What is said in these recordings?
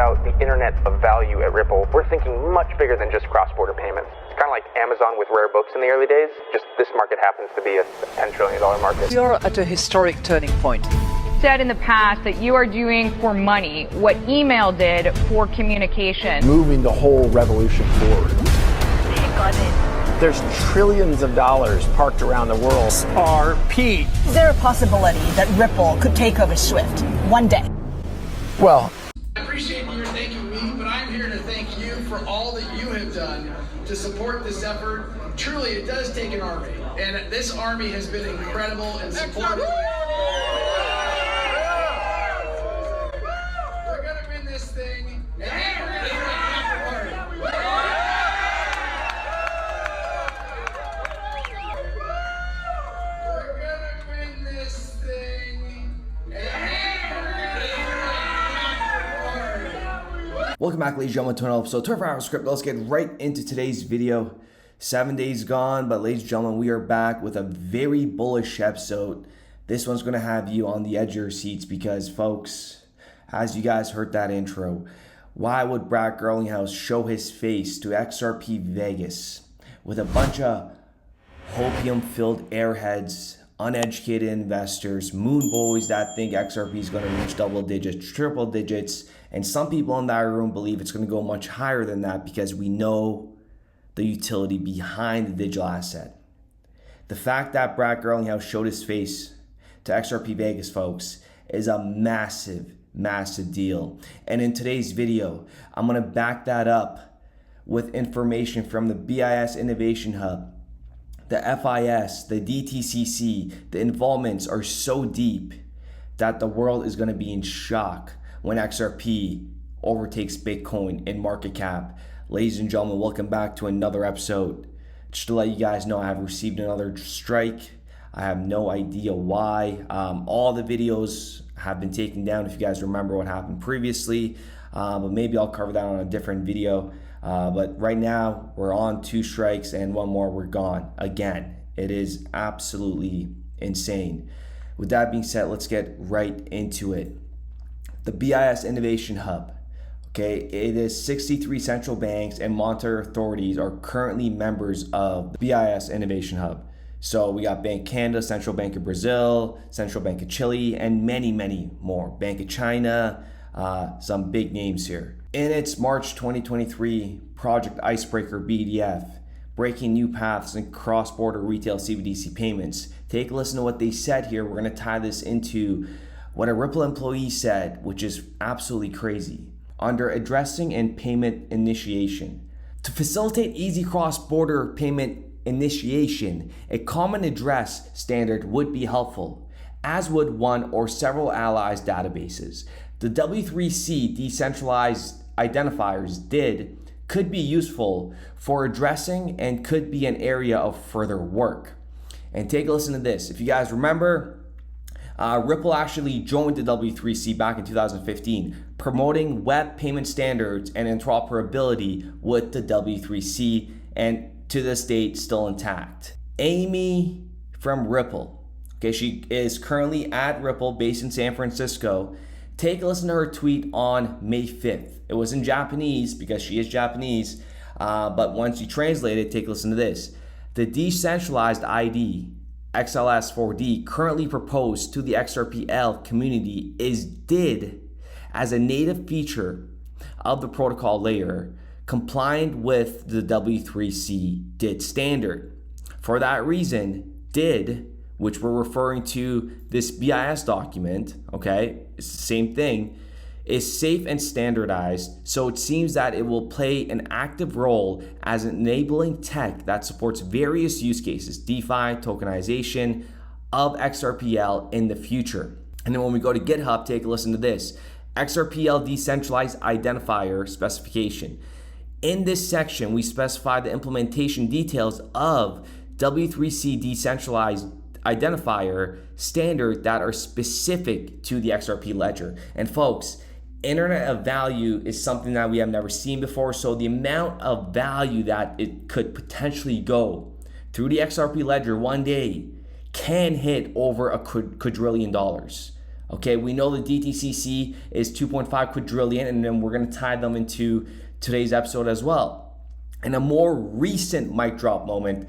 about the internet of value at Ripple, we're thinking much bigger than just cross-border payments. It's kind of like Amazon with rare books in the early days, just this market happens to be a $10 trillion market. We are at a historic turning point. Said in the past that you are doing for money what email did for communication. Moving the whole revolution forward. There's trillions of dollars parked around the world. XRP. Is there a possibility that Ripple could take over SWIFT one day? Well, I appreciate you thanking me, but I'm here to thank you for all that you have done to support this effort. Truly, it does take an army, and this army has been incredible and supportive. We're going to win this thing, and we're going to have a party. We're going to win this thing, and we're going to have a party. Welcome back, ladies and gentlemen, to another episode of 24-Hour Script. Let's get right into today's video. 7 days gone, but ladies and gentlemen, we are back with a very bullish episode. This one's going to have you on the edge of your seats because, folks, as you guys heard that intro, why would Brad Garlinghouse show his face to XRP Vegas with a bunch of hopium-filled airheads, uneducated investors, moon boys that think XRP is going to reach double digits, triple digits, and some people in that room believe it's going to go much higher than that because we know the utility behind the digital asset. The fact that Brad Garlinghouse showed his face to XRP Vegas, folks, is a massive deal. And in today's video, I'm going to back that up with information from the BIS Innovation Hub, the FIS, the DTCC. The involvements are so deep that the world is going to be in shock when XRP overtakes Bitcoin in market cap. Ladies and gentlemen, welcome back to another episode. Just to let you guys know, I have received another strike. I have no idea why. All the videos have been taken down, if you guys remember what happened previously, but maybe I'll cover that on a different video. But right now, we're on 2 strikes and 1 more, we're gone again. It is absolutely insane. With that being said, let's get right into it. The BIS Innovation Hub. Okay, it is 63 central banks and monetary authorities are currently members of the BIS Innovation Hub. So we got Bank Canada, Central Bank of Brazil, Central Bank of Chile, and many more. Bank of China, some big names here. In its March 2023 Project Icebreaker BDF, breaking new paths in cross-border retail CBDC payments, take a listen to what they said here. We're going to tie this into what a Ripple employee said, which is absolutely crazy. Under addressing and payment initiation. To facilitate easy cross-border payment initiation, a common address standard would be helpful, as would one or several allies databases. The W3C Decentralized Identifiers could be useful for addressing and could be an area of further work. And take a listen to this. If you guys remember, Ripple actually joined the W3C back in 2015, promoting web payment standards and interoperability with the W3C, and to this date, still intact. Amy from Ripple, okay, she is currently at Ripple, based in San Francisco. Take a listen to her tweet on May 5th. It was in Japanese because she is Japanese, but once you translate it, take a listen to this. The decentralized ID, XLS4D, currently proposed to the XRPL community is DID as a native feature of the protocol layer, compliant with the W3C DID standard. For that reason, DID, which we're referring to this BIS document, okay, it's the same thing, is safe and standardized, so it seems that it will play an active role as an enabling tech that supports various use cases, DeFi, tokenization of XRPL in the future. And then when we go to GitHub, take a listen to this. XRPL Decentralized Identifier specification. In this section, we specify the implementation details of W3C Decentralized Identifier standard that are specific to the XRP ledger. And folks, Internet of value is something that we have never seen before. So the amount of value that it could potentially go through the XRP ledger one day can hit over $1 quadrillion. Okay, we know the DTCC is 2.5 quadrillion, and then we're going to tie them into today's episode as well. And a more recent mic drop moment,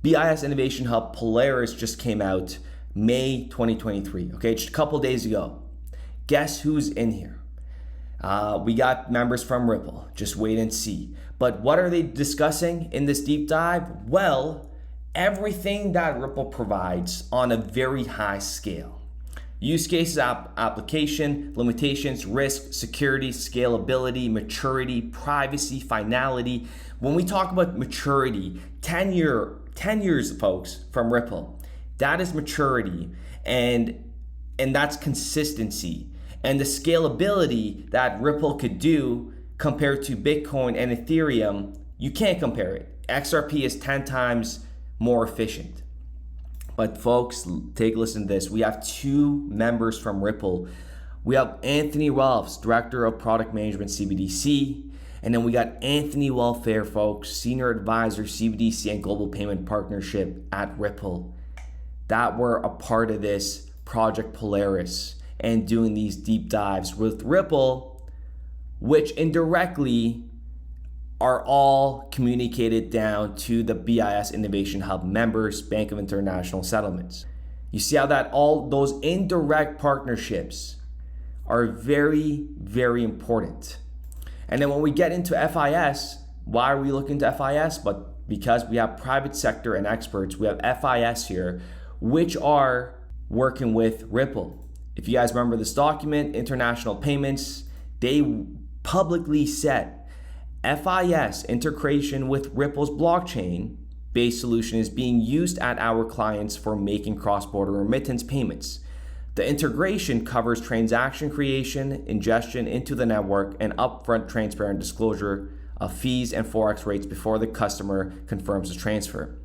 BIS Innovation Hub Polaris just came out May 2023, okay, just a couple days ago. Guess who's in here? We got members from Ripple. Just wait and see. But what are they discussing in this deep dive? Well, everything that Ripple provides on a very high scale. Use cases, application, limitations, risk, security, scalability, maturity, privacy, finality. When we talk about maturity, 10 years, folks, from Ripple, that is maturity, and that's consistency. And the scalability that Ripple could do compared to Bitcoin and Ethereum, you can't compare it. XRP is 10 times more efficient. But folks, take a listen to this. We have two members from Ripple. We have Anthony Ralphs, Director of Product Management, CBDC. And then we got Anthony Welfare, folks, Senior Advisor, CBDC and Global Payment Partnership at Ripple, that were a part of this Project Polaris and doing these deep dives with Ripple, which indirectly are all communicated down to the BIS Innovation Hub members, Bank of International Settlements. You see how that all those indirect partnerships are very, very important. And then when we get into FIS, why are we looking to FIS? But because we have private sector and experts, we have FIS here, which are working with Ripple. If you guys remember this document, International Payments, they publicly said FIS integration with Ripple's blockchain-based solution is being used at our clients for making cross-border remittance payments. The integration covers transaction creation, ingestion into the network, and upfront transparent disclosure of fees and forex rates before the customer confirms the transfer.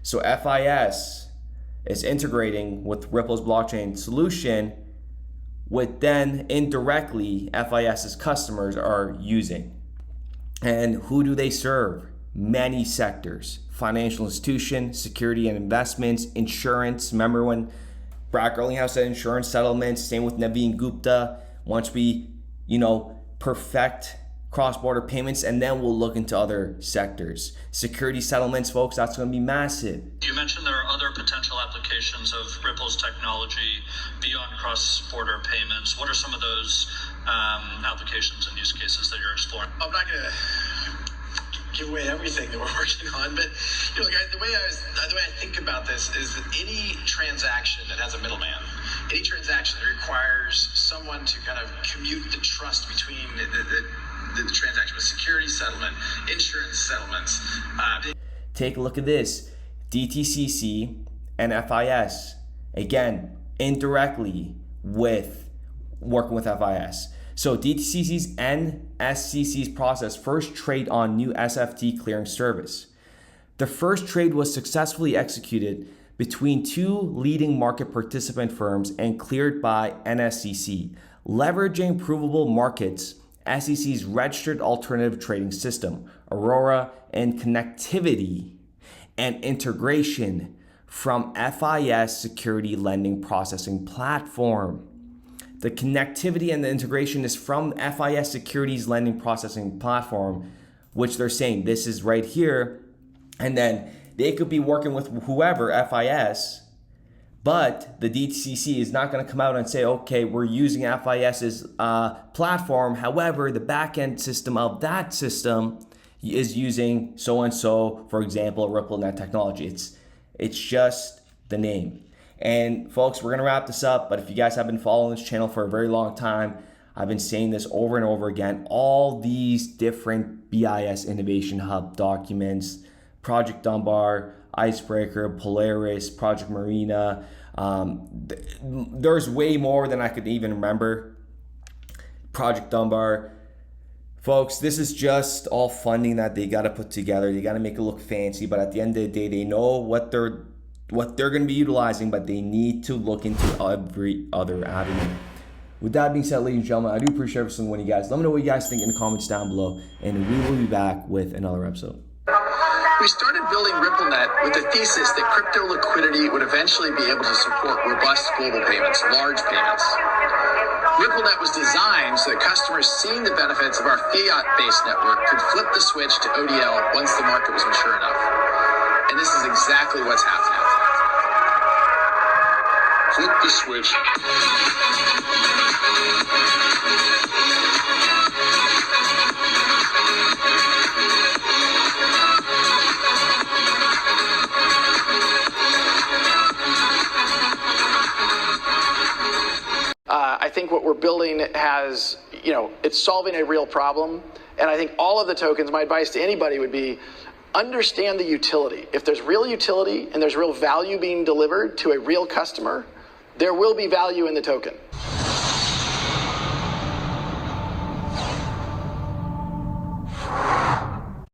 So FIS is integrating with Ripple's blockchain solution, which then indirectly FIS's customers are using. And who do they serve? Many sectors: financial institution, security and investments, insurance. Remember when Brad Garlinghouse said insurance settlements? Same with Naveen Gupta. Once we, perfect cross-border payments, and then we'll look into other sectors. Security settlements, folks, that's going to be massive. You mentioned there are other potential applications of Ripple's technology beyond cross-border payments. What are some of those applications and use cases that you're exploring? I'm not going to give away everything that we're working on, but the way I think about this is that any transaction that has a middleman, any transaction that requires someone to kind of commute the trust between the transaction with security settlement, insurance settlements. Take a look at this. DTCC and FIS, again, indirectly working with FIS. So DTCC's and SCC's process first trade on new SFT clearing service. The first trade was successfully executed between two leading market participant firms and cleared by NSCC, leveraging provable markets, SEC's registered alternative trading system, Aurora, and connectivity and integration from FIS Security Lending Processing Platform. The connectivity and the integration is from FIS Securities Lending Processing Platform, which they're saying this is right here. And then they could be working with whoever, FIS, but the DTCC is not going to come out and say, okay, we're using FIS's platform. However, the backend system of that system is using so-and-so, for example, RippleNet technology. It's just the name. And folks, we're going to wrap this up. But if you guys have been following this channel for a very long time, I've been saying this over and over again. All these different BIS Innovation Hub documents, Project Dunbar, Icebreaker, Polaris, Project Marina. There's way more than I could even remember. Project Dunbar. Folks, this is just all funding that they got to put together. They got to make it look fancy, but at the end of the day, they know what they're going to be utilizing, but they need to look into every other avenue. With that being said, ladies and gentlemen, I do appreciate every single one of you guys. Let me know what you guys think in the comments down below, and we will be back with another episode. We started building RippleNet with the thesis that crypto liquidity would eventually be able to support robust global payments, large payments. RippleNet was designed so that customers seeing the benefits of our fiat-based network could flip the switch to ODL once the market was mature enough. And this is exactly what's happening. Flip the switch. I think what we're building has, it's solving a real problem. And I think all of the tokens, my advice to anybody would be, understand the utility. If there's real utility and there's real value being delivered to a real customer, there will be value in the token.